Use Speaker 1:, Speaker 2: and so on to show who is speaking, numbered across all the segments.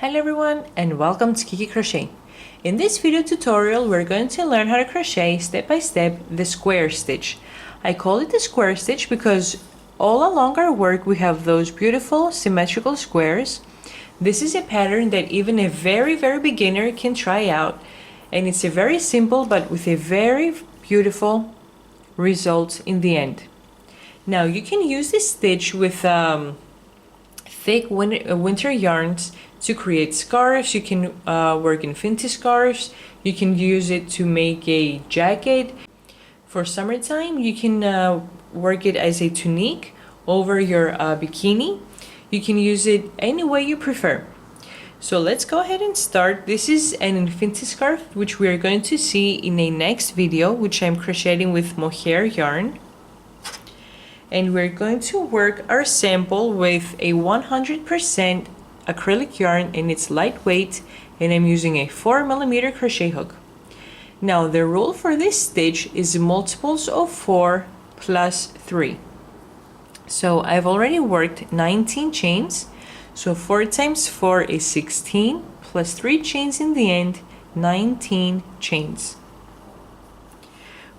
Speaker 1: Hello everyone and welcome to Kiki Crochet. In this video tutorial we're going to learn how to crochet step by step the square stitch. I call it the square stitch because all along our work we have those beautiful symmetrical squares. This is a pattern that even a very beginner can try out, and it's a very simple but with a very beautiful result in the end. Now you can use this stitch with thick winter yarns to create scarves. You can work infinity scarves. You can use it to make a jacket. For summertime, you can work it as a tunique over your bikini. You can use it any way you prefer. So let's go ahead and start. This is an infinity scarf, which we are going to see in a next video, which I'm crocheting with mohair yarn. And we're going to work our sample with a 100% acrylic yarn, and it's lightweight, and I'm using a 4mm crochet hook. Now the rule for this stitch is multiples of 4 plus 3. So I've already worked 19 chains, so 4 times 4 is 16 plus 3 chains in the end, 19 chains.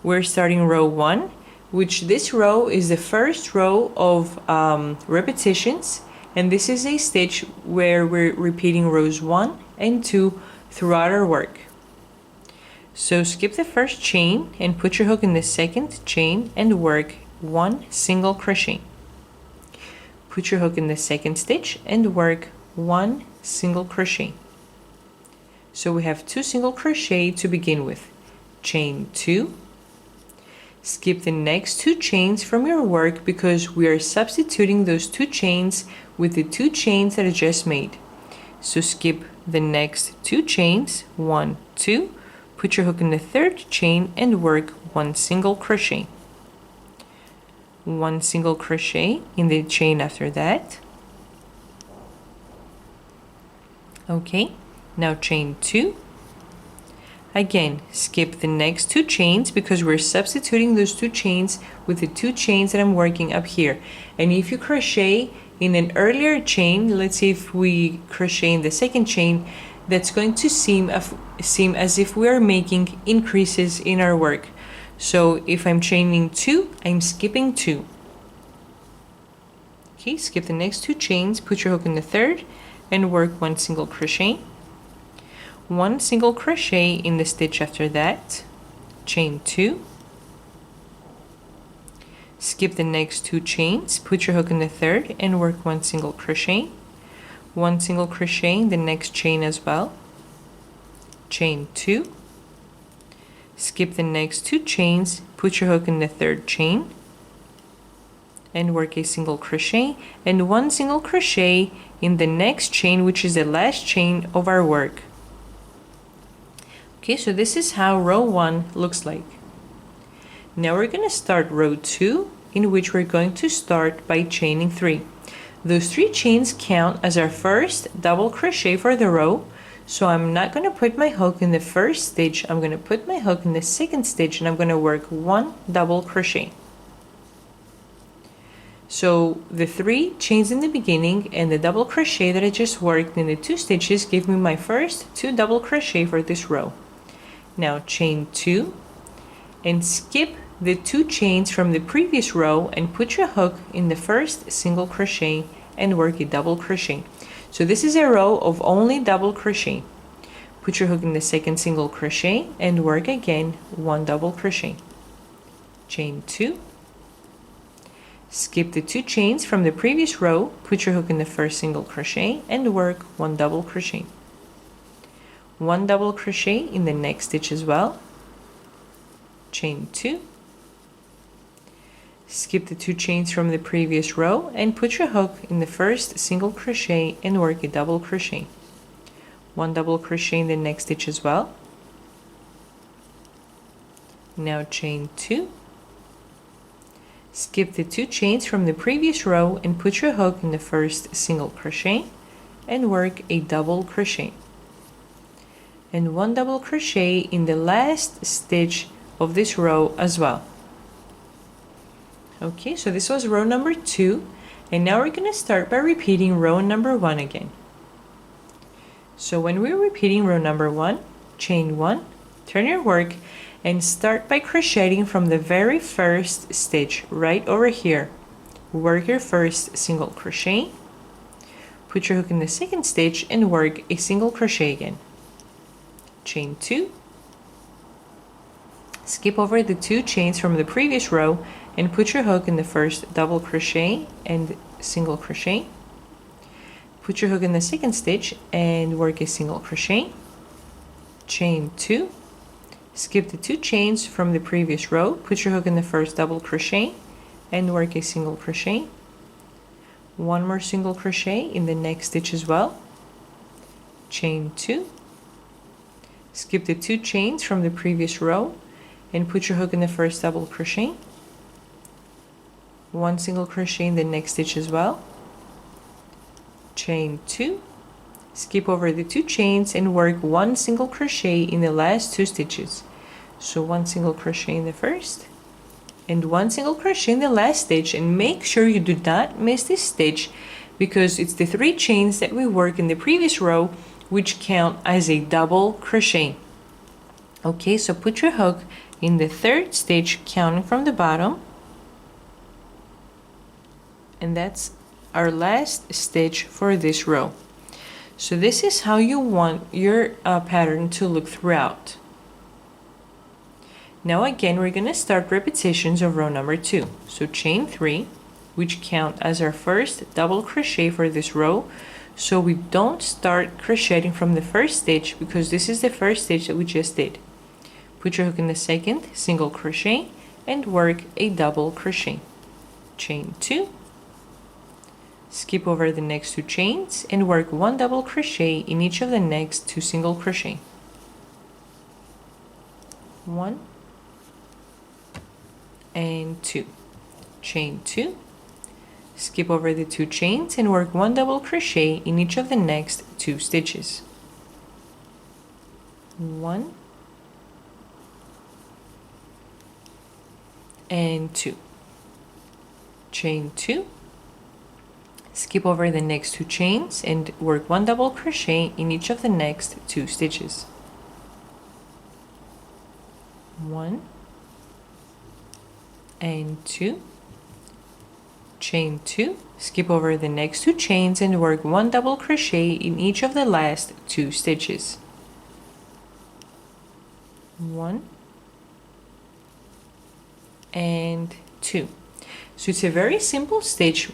Speaker 1: We're starting row 1, which this row is the first row of repetitions, and this is a stitch where we're repeating rows 1 and 2 throughout our work. So skip the first chain and put your hook in the second chain and work 1 single crochet. Put your hook in the second stitch and work 1 single crochet. So we have 2 single crochet to begin with. Chain 2. Skip the next 2 chains from your work because we are substituting those 2 chains with the 2 chains that I just made. So skip the next 2 chains, 1, 2, put your hook in the third chain and work 1 single crochet. 1 single crochet in the chain after that. Okay, now chain 2. Again, skip the next 2 chains because we're substituting those 2 chains with the 2 chains that I'm working up here. And if you crochet in an earlier chain, let's say if we crochet in the second chain, that's going to seem as if we are making increases in our work. So if I'm chaining 2, I'm skipping 2. Okay, skip the next 2 chains, put your hook in the third and work 1 single crochet. 1 single crochet in the stitch after that, chain 2. Skip the next 2 chains, put your hook in the third and work 1 single crochet. 1 single crochet in the next chain as well, chain 2. Skip the next 2 chains, put your hook in the third chain and work a single crochet and 1 single crochet in the next chain, which is the last chain of our work. Okay, so this is how row 1 looks like. Now we're going to start row 2, in which we're going to start by chaining 3. Those 3 chains count as our first double crochet for the row, so I'm not going to put my hook in the first stitch, I'm going to put my hook in the second stitch and I'm going to work 1 double crochet. So the 3 chains in the beginning and the double crochet that I just worked in the 2 stitches give me my first 2 double crochet for this row. Now chain 2 and skip the 2 chains from the previous row and put your hook in the first single crochet and work a double crochet. So this is a row of only double crochet. Put your hook in the second single crochet and work again 1 double crochet. Chain 2. Skip the 2 chains from the previous row, put your hook in the first single crochet and work 1 double crochet. 1 double crochet in the next stitch as well, chain 2. Skip the 2 chains from the previous row and put your hook in the first single crochet and work a double crochet. 1 double crochet in the next stitch as well. Now chain 2. Skip the 2 chains from the previous row and put your hook in the first single crochet and work a double crochet. And 1 double crochet in the last stitch of this row as well. Okay, so this was row number 2, and now we're going to start by repeating row number 1 again. So when we're repeating row number 1, chain 1, turn your work and start by crocheting from the very first stitch right over here. Work your first single crochet, put your hook in the second stitch and work a single crochet again. Chain 2, skip over the 2 chains from the previous row and put your hook in the first double crochet and single crochet. Put your hook in the second stitch and work a single crochet. Chain 2, skip the 2 chains from the previous row, put your hook in the first double crochet and work a single crochet. One more single crochet in the next stitch as well. Chain 2, skip the 2 chains from the previous row and put your hook in the first double crochet. One single crochet in the next stitch as well. Chain 2, skip over the 2 chains and work one single crochet in the last 2 stitches. So one single crochet in the first and one single crochet in the last stitch, and make sure you do not miss this stitch because it's the 3 chains that we work in the previous row which count as a double crochet. Okay, so put your hook in the 3rd stitch counting from the bottom, and that's our last stitch for this row. So this is how you want your pattern to look throughout. Now again, we're going to start repetitions of row number 2. So chain 3, which count as our first double crochet for this row. So we don't start crocheting from the first stitch because this is the first stitch that we just did. Put your hook in the second, single crochet, and work a double crochet. Chain 2, skip over the next 2 chains and work one double crochet in each of the next 2 single crochet. 1 and 2. Chain 2, skip over the 2 chains and work one double crochet in each of the next 2 stitches. 1 and 2. Chain 2, skip over the next 2 chains and work one double crochet in each of the next 2 stitches. 1 and 2. Chain 2, skip over the next 2 chains and work one double crochet in each of the last 2 stitches. 1 and 2. So it's a very simple stitch.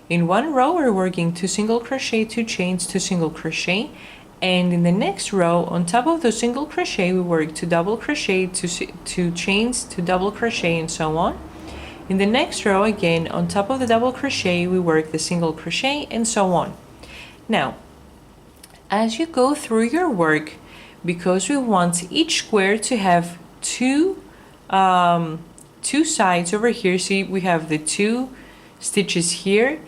Speaker 1: In one row we're working 2 single crochet, 2 chains, 2 single crochet, and in the next row on top of the single crochet we work 2 double crochet, 2 chains, 2 double crochet, and so on. In the next row again on top of the double crochet we work the single crochet, and so on. Now as you go through your work, because we want each square to have two sides over here, see we have the 2 stitches here,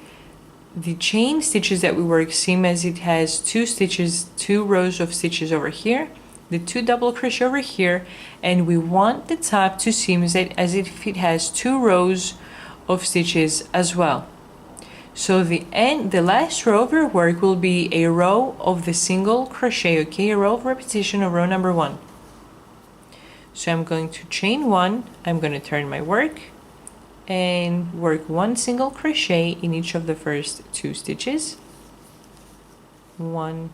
Speaker 1: the chain stitches that we work seem as it has 2 stitches, 2 rows of stitches over here, the 2 double crochet over here, and we want the top to seem as if it has 2 rows of stitches as well. So the last row of your work will be a row of the single crochet, okay, a row of repetition of row number 1. So I'm going to chain 1, I'm going to turn my work and work 1 single crochet in each of the first 2 stitches. 1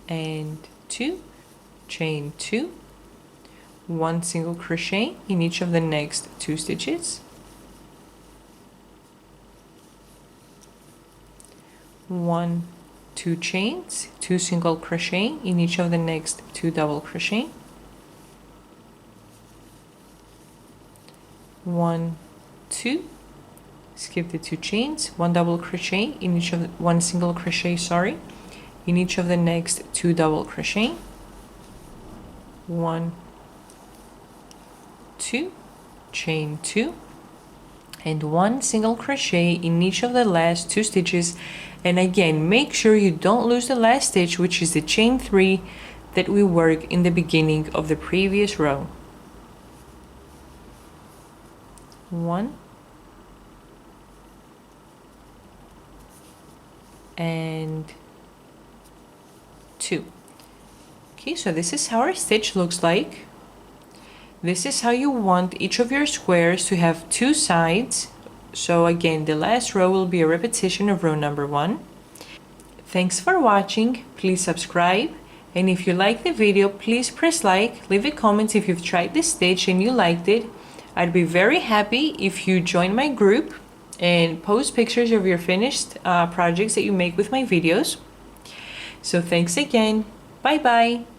Speaker 1: and 2, chain 2, 1 single crochet in each of the next 2 stitches. 1, 2 chains, 2 single crochet in each of the next 2 double crochet. 1, 2, skip the 2 chains, 1 double crochet in each of the, 1 single crochet, sorry, in each of the next 2 double crochet. 1, 2, chain 2, and 1 single crochet in each of the last 2 stitches. And again, make sure you don't lose the last stitch, which is the chain 3 that we worked in the beginning of the previous row. 1 and 2. Okay, so this is how our stitch looks like. This is how you want each of your squares to have 2 sides. So again, the last row will be a repetition of row number 1. Thanks for watching. Please subscribe. And if you like the video, please press like, leave a comment if you've tried this stitch and you liked it. I'd be very happy if you join my group and post pictures of your finished projects that you make with my videos. So thanks again. Bye bye.